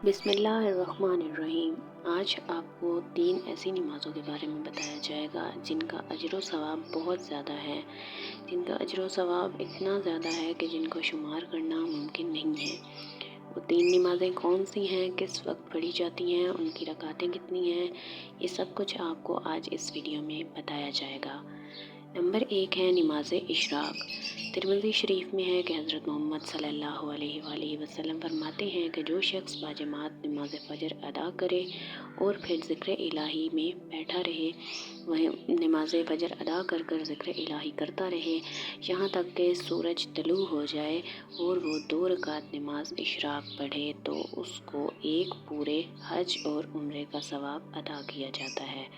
बिस्मिल्लाहिर्रहमानिर्रहीम। आज आपको 3 ऐसी नमाज़ों के बारे में बताया जाएगा जिनका अजर व सवाब बहुत ज़्यादा है, जिनका अजर व सवाब इतना ज़्यादा है कि जिनको शुमार करना मुमकिन नहीं है। वो 3 नमाज़ें कौन सी हैं, किस वक्त पढ़ी जाती हैं, उनकी रकातें कितनी हैं, ये सब कुछ आपको आज इस वीडियो में बताया जाएगा। नंबर 1 है नमाज़ इशराक। तिरमिज़ी शरीफ में है कि हज़रत मोहम्मद सल्लल्लाहु अलैहि वसल्लम फरमाते हैं कि जो शख्स बाजमात नमाज फ़जर अदा करे और फिर ज़िक्र इलाही में बैठा रहे, वह नमाज फ़जर अदा कर कर ज़िक्र इलाही करता रहे यहाँ तक कि सूरज तलू हो जाए और वो 2 रकात नमाज इशराक पढ़े, तो उसको एक पूरे हज और उम्रे का सवाब अदा किया जाता है।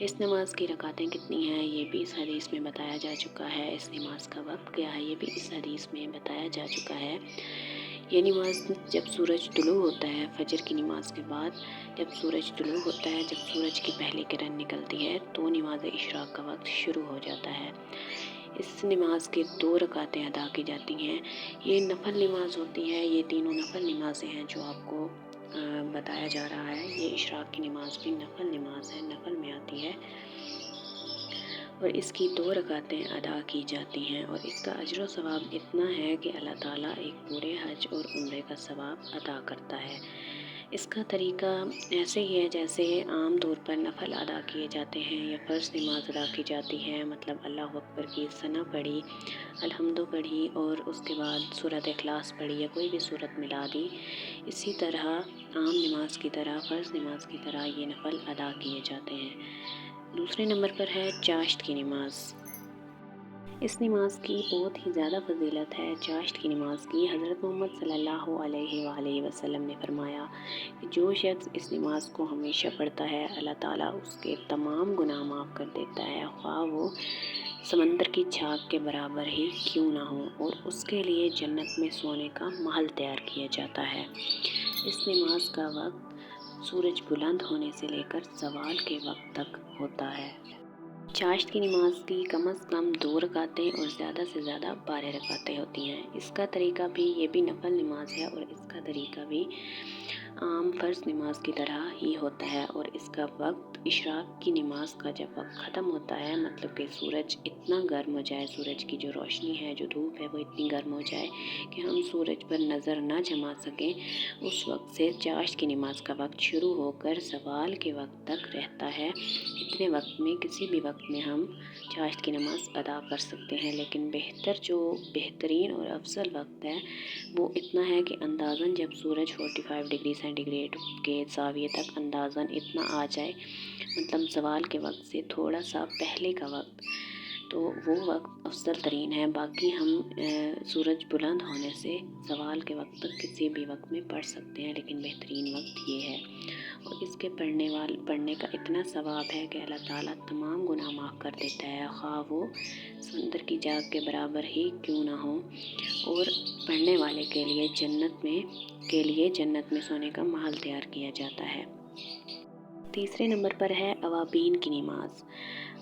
इस नमाज की रकातें कितनी हैं ये भी इस हदीस में बताया जा चुका है। इस नमाज का वक्त क्या है ये भी इस हदीस में बताया जा चुका है। ये नमाज जब सूरज तुलू होता है, फजर की नमाज के बाद जब सूरज तुलू होता है, जब सूरज की पहली किरण निकलती है, तो नमाज इशराक का वक्त शुरू हो जाता है। इस नमाज के 2 रकातें अदा की जाती हैं। ये नफल नमाज होती है। ये तीनों नफल नमाजें हैं जो आपको बताया जा रहा है। ये इशराक की नमाज भी नफल नमाज है, नफल में आती है और इसकी 2 रकातें अदा की जाती हैं और इसका अजर व सवाब इतना है कि अल्लाह ताला एक पूरे हज और उम्रे का सवाब अदा करता है। इसका तरीका ऐसे ही है जैसे आम तौर पर नफल अदा किए जाते हैं या फ़र्ज़ नमाज अदा की जाती है, मतलब अल्लाह अकबर की सना पढ़ी, अल्हम्दु पढ़ी और उसके बाद सूरत इखलास पढ़ी या कोई भी सूरत मिला दी। इसी तरह आम नमाज की तरह, फ़र्ज़ नमाज की तरह ये नफल अदा किए जाते हैं। दूसरे नंबर पर है चाश्त की नमाज़। इस नमाज की बहुत ही ज़्यादा फजीलत है। चाश्त की नमाज की हज़रत मोहम्मद सल्लल्लाहु अलैहि वसल्लम ने फरमाया कि जो शख्स इस नमाज को हमेशा पढ़ता है, अल्लाह ताला उसके तमाम गुनाह माफ़ कर देता है, ख्वाह वो समंदर की झाग के बराबर ही क्यों ना हो, और उसके लिए जन्नत में सोने का महल तैयार किया जाता है। इस नमाज का वक्त सूरज बुलंद होने से लेकर ज़वाल के वक्त तक होता है। चाश्त की नमाज की कम से कम 2 रकातें और ज़्यादा से ज़्यादा 12 रकातें होती हैं। इसका तरीका भी ये भी नफल नमाज है और इसका तरीका भी आम फ़र्ज़ नमाज की तरह ही होता है और इसका वक्त इशराक की नमाज का जब वक्त ख़त्म होता है, मतलब कि सूरज इतना गर्म हो जाए, सूरज की जो रोशनी है, जो धूप है, वो इतनी गर्म हो जाए कि हम सूरज पर नज़र ना जमा सकें, उस वक्त से चाश्त की नमाज का वक्त शुरू होकर ज़वाल के वक्त तक रहता है। इतने वक्त में किसी भी वक्त में हम चाश्त की नमाज़ अदा कर सकते हैं, लेकिन बेहतरीन और अफजल वक्त है वो इतना है कि अंदाज़न जब सूरज 45 डिग्री सेंटीग्रेड के ज़ाविये तक अंदाज़न इतना आ जाए, मतलब ज़वाल के वक्त से थोड़ा सा पहले का वक्त, तो वो वक्त अफजल तरीन है। बाकी हम सूरज बुलंद होने से ज़वाल के वक्त तक किसी भी वक्त में पढ़ सकते हैं, लेकिन बेहतरीन वक्त ये है और इसके पढ़ने का इतना सवाब है कि अल्लाह ताला तमाम गुनाह माफ़ कर देता है, ख्वाह वो समंदर की झाग के बराबर ही क्यों ना हो, और पढ़ने वाले के लिए जन्नत में सोने का महल तैयार किया जाता है। तीसरे नंबर पर है अवाबीन की नमाज़।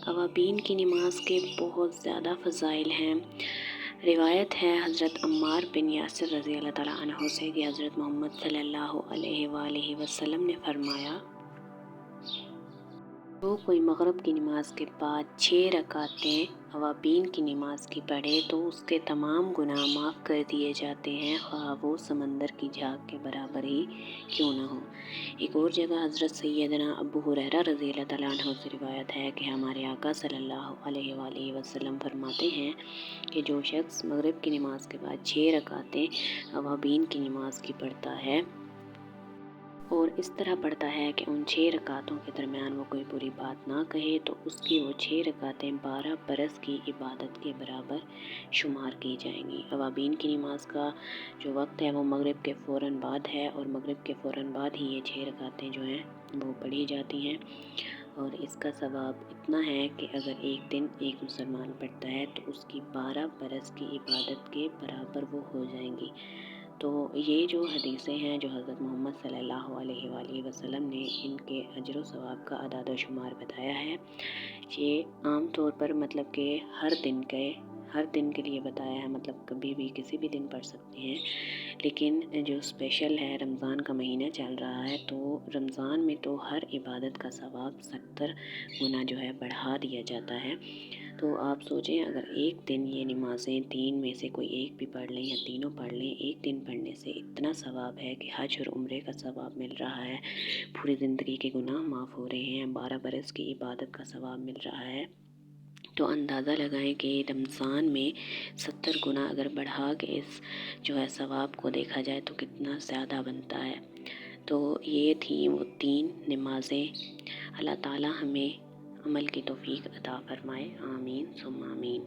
अवाबीन की नमाज के बहुत ज़्यादा फ़ज़ाइल हैं। रिवायत है हज़रत अम्मार बिन यासिर रज़ी अल्लाह ताला अन्हु से कि हज़रत मोहम्मद सल्लल्लाहु अलैहि वसल्लम ने फरमाया, तो कोई मग़रिब की नमाज के बाद 6 रकातें अवाबीन की नमाज की पढ़े तो उसके तमाम गुनाह माफ़ कर दिए जाते हैं, ख्वाह वो समंदर की झाग के बराबर ही क्यों ना हो। एक और जगह हज़रत सैयदना अबू हुरैरा रज़ी अल्लाह तआला अन्हु से रिवायत है कि हमारे आका सल्लल्लाहु अलैहि वसल्लम फरमाते हैं कि जो शख्स मग़रिब की नमाज के बाद 6 रकातें अवाबीन की नमाज की पढ़ता है और इस तरह पढ़ता है कि उन 6 रकातों के दरमियान वो कोई बुरी बात ना कहे, तो उसकी वो 6 रकातें 12 बरस की इबादत के बराबर शुमार की जाएंगी। अवाबीन की नमाज का जो वक्त है वो मग़रिब के फ़ौरन बाद है और मग़रिब के फ़ौरन बाद ही ये 6 रकातें जो हैं वो पढ़ी जाती हैं और इसका सवाब इतना है कि अगर एक दिन एक मुसलमान पढ़ता है तो उसकी 12 बरस की इबादत के बराबर वो हो जाएंगी। तो ये जो हदीसें हैं जो हज़रत मोहम्मद सल्लल्लाहु अलैहि वसल्लम ने इनके अजर व सवाब का अदाद व शुमार बताया है, ये आम तौर पर मतलब कि हर दिन के ہر دن کے لیے بتایا ہے، مطلب کبھی بھی کسی بھی دن پڑھ سکتے ہیں، لیکن جو اسپیشل ہے رمضان کا مہینہ چل رہا ہے تو رمضان میں تو ہر عبادت کا ثواب 70 گنا جو ہے بڑھا دیا جاتا ہے۔ تو آپ سوچیں اگر ایک دن یہ نمازیں 3 میں سے کوئی ایک بھی پڑھ لیں یا تینوں پڑھ لیں، ایک دن پڑھنے سے اتنا ثواب ہے کہ حج اور عمرے کا ثواب مل رہا ہے، پوری زندگی کے گناہ معاف ہو رہے ہیں، 12 برس کی عبادت کا ثواب مل رہا ہے۔ تو اندازہ لگائیں کہ رمضان میں 70 گنا اگر بڑھا کے اس جو ہے ثواب کو دیکھا جائے تو کتنا زیادہ بنتا ہے۔ تو یہ تھیں وہ 3 نمازیں۔ اللہ تعالی ہمیں عمل کی توفیق عطا فرمائے، آمین ثم آمین۔